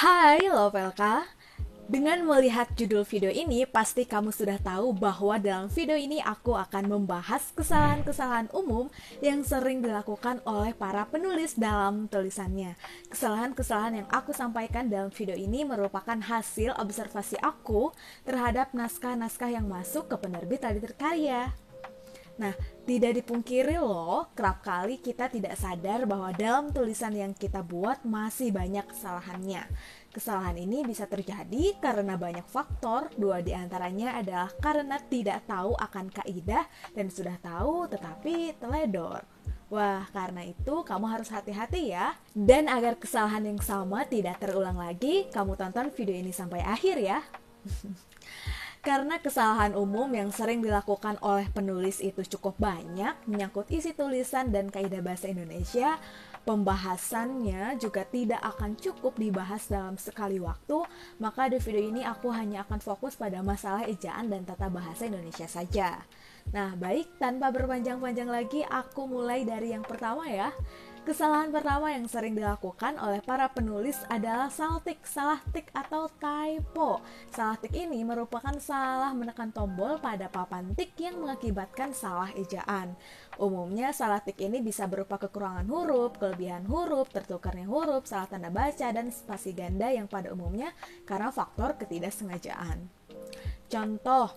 Hai Lovelka, dengan melihat judul video ini pasti kamu sudah tahu bahwa dalam video ini aku akan membahas kesalahan-kesalahan umum yang sering dilakukan oleh para penulis dalam tulisannya. Kesalahan-kesalahan yang aku sampaikan dalam video ini merupakan hasil observasi aku terhadap naskah-naskah yang masuk ke penerbit literatur karya. Nah, tidak dipungkiri loh, kerap kali kita tidak sadar bahwa dalam tulisan yang kita buat masih banyak kesalahannya. Kesalahan ini bisa terjadi karena banyak faktor, dua diantaranya adalah karena tidak tahu akan kaidah dan sudah tahu tetapi teledor. Wah, karena itu kamu harus hati-hati ya. Dan agar kesalahan yang sama tidak terulang lagi, kamu tonton video ini sampai akhir ya. Karena kesalahan umum yang sering dilakukan oleh penulis itu cukup banyak, menyangkut isi tulisan dan kaidah bahasa Indonesia, pembahasannya juga tidak akan cukup dibahas dalam sekali waktu, maka di video ini aku hanya akan fokus pada masalah ejaan dan tata bahasa Indonesia saja. Nah, baik, tanpa berpanjang-panjang lagi, aku mulai dari yang pertama ya. Kesalahan pertama yang sering dilakukan oleh para penulis adalah salah tik atau typo. Salah tik ini merupakan salah menekan tombol pada papan tik yang mengakibatkan salah ejaan. Umumnya salah tik ini bisa berupa kekurangan huruf, kelebihan huruf, tertukarnya huruf, salah tanda baca, dan spasi ganda yang pada umumnya karena faktor ketidaksengajaan. Contoh,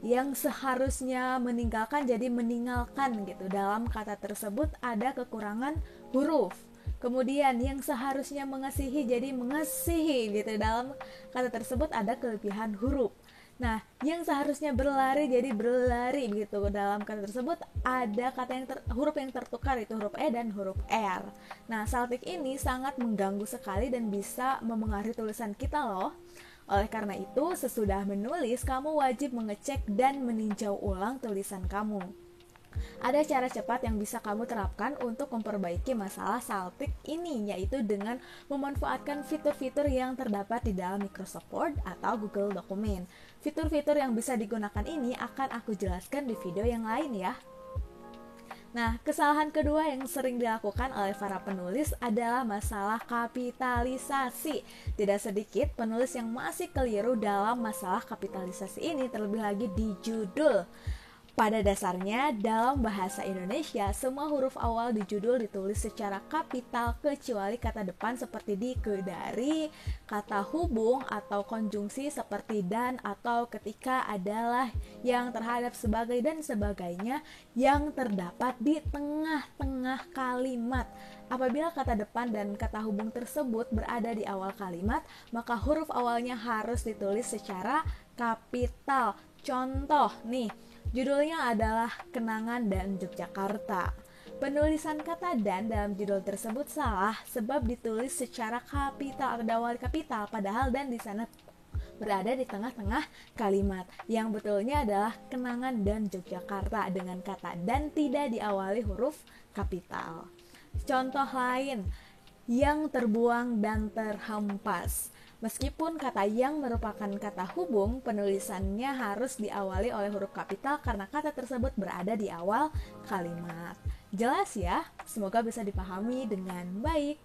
yang seharusnya meninggalkan jadi meninggalkan gitu. Dalam kata tersebut ada kekurangan huruf. Kemudian yang seharusnya mengasihi jadi mengasihi gitu. Dalam kata tersebut ada kelebihan huruf. Nah, yang seharusnya berlari jadi berlari gitu. Dalam kata tersebut ada kata yang huruf yang tertukar, itu huruf E dan huruf R. Nah, saltik ini sangat mengganggu sekali dan bisa memengaruhi tulisan kita loh. Oleh karena itu, sesudah menulis, kamu wajib mengecek dan meninjau ulang tulisan kamu. Ada cara cepat yang bisa kamu terapkan untuk memperbaiki masalah saltik ini, yaitu dengan memanfaatkan fitur-fitur yang terdapat di dalam Microsoft Word atau Google Document. Fitur-fitur yang bisa digunakan ini akan aku jelaskan di video yang lain ya. Nah, kesalahan kedua yang sering dilakukan oleh para penulis adalah masalah kapitalisasi. Tidak sedikit penulis yang masih keliru dalam masalah kapitalisasi ini, terlebih lagi di judul. Pada dasarnya, dalam bahasa Indonesia, semua huruf awal di judul ditulis secara kapital kecuali kata depan seperti di, ke, dari, kata hubung atau konjungsi seperti dan atau ketika, adalah, yang, terhadap, sebagai, dan sebagainya yang terdapat di tengah-tengah kalimat. Apabila kata depan dan kata hubung tersebut berada di awal kalimat, maka huruf awalnya harus ditulis secara kapital. Contoh nih, judulnya adalah Kenangan dan Yogyakarta. Penulisan kata dan dalam judul tersebut salah sebab ditulis secara kapital atau awal kapital, padahal dan di sana berada di tengah-tengah kalimat. Yang betulnya adalah Kenangan dan Yogyakarta dengan kata dan tidak diawali huruf kapital. Contoh lain, yang terbuang dan terhempas. Meskipun kata yang merupakan kata hubung, penulisannya harus diawali oleh huruf kapital karena kata tersebut berada di awal kalimat. Jelas ya? Semoga bisa dipahami dengan baik.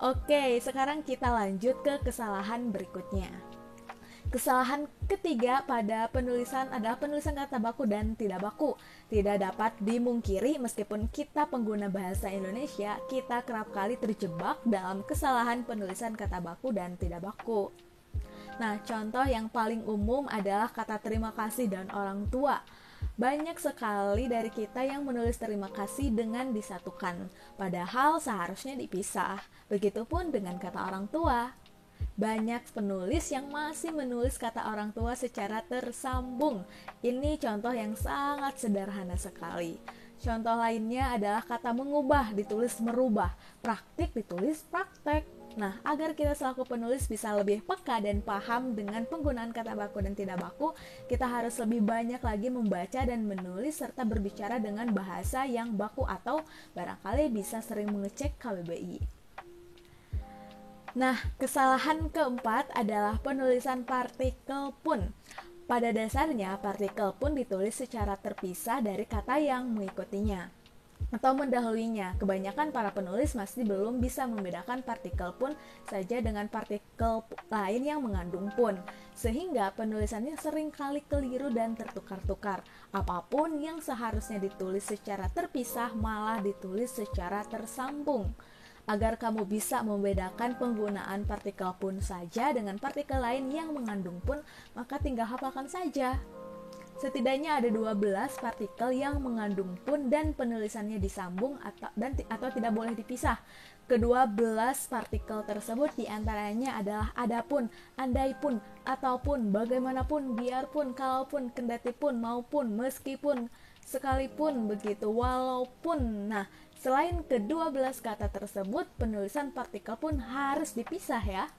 Oke, sekarang kita lanjut ke kesalahan berikutnya. Kesalahan ketiga pada penulisan adalah penulisan kata baku dan tidak baku. Tidak dapat dimungkiri meskipun kita pengguna bahasa Indonesia, kita kerap kali terjebak dalam kesalahan penulisan kata baku dan tidak baku. Nah, contoh yang paling umum adalah kata terima kasih dan orang tua. Banyak sekali dari kita yang menulis terima kasih dengan disatukan, padahal seharusnya dipisah. Begitupun dengan kata orang tua. Banyak penulis yang masih menulis kata orang tua secara tersambung. Ini contoh yang sangat sederhana sekali. Contoh lainnya adalah kata mengubah ditulis merubah, praktik ditulis praktek. Nah, agar kita selaku penulis bisa lebih peka dan paham dengan penggunaan kata baku dan tidak baku, kita harus lebih banyak lagi membaca dan menulis serta berbicara dengan bahasa yang baku atau barangkali bisa sering mengecek KBBI. Nah, kesalahan keempat adalah penulisan partikel pun. Pada dasarnya, partikel pun ditulis secara terpisah dari kata yang mengikutinya. atau mendahulunya. Kebanyakan para penulis masih belum bisa membedakan partikel pun saja dengan partikel lain yang mengandung pun, sehingga penulisannya sering kali keliru dan tertukar-tukar. Apapun yang seharusnya ditulis secara terpisah malah ditulis secara tersambung. Agar kamu bisa membedakan penggunaan partikel pun saja dengan partikel lain yang mengandung pun, maka tinggal hafalkan saja. Setidaknya ada 12 partikel yang mengandung pun dan penulisannya disambung atau tidak boleh dipisah. Kedua belas partikel tersebut diantaranya adalah adapun, andaipun, ataupun, bagaimanapun, biarpun, kalaupun, kendatipun, maupun, meskipun, sekalipun, begitu, walaupun. Nah, selain kedua belas kata tersebut, penulisan partikel pun harus dipisah ya.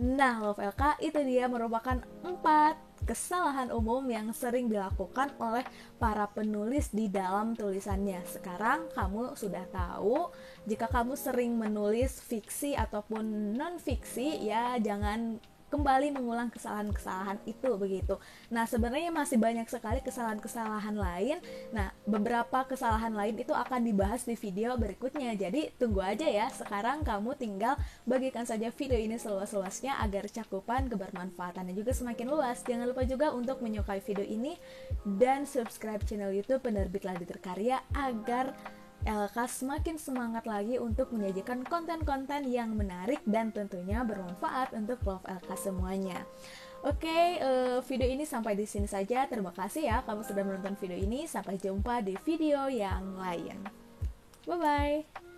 Nah, Love LK itu dia merupakan 4 kesalahan umum yang sering dilakukan oleh para penulis di dalam tulisannya. Sekarang kamu sudah tahu, jika kamu sering menulis fiksi ataupun non-fiksi, ya jangan kembali mengulang kesalahan-kesalahan itu begitu. Nah, sebenarnya masih banyak sekali kesalahan-kesalahan lain. Nah, beberapa kesalahan lain itu akan dibahas di video berikutnya. Jadi, tunggu aja ya. Sekarang kamu tinggal bagikan saja video ini seluas-luasnya agar cakupan kebermanfaatannya juga semakin luas. Jangan lupa juga untuk menyukai video ini dan subscribe channel YouTube Penerbit Laditer Karya agar LK semakin semangat lagi untuk menyajikan konten-konten yang menarik dan tentunya bermanfaat untuk Love LK semuanya. Oke, video ini sampai di sini saja. Terima kasih ya kamu sudah menonton video ini. Sampai jumpa di video yang lain. Bye-bye.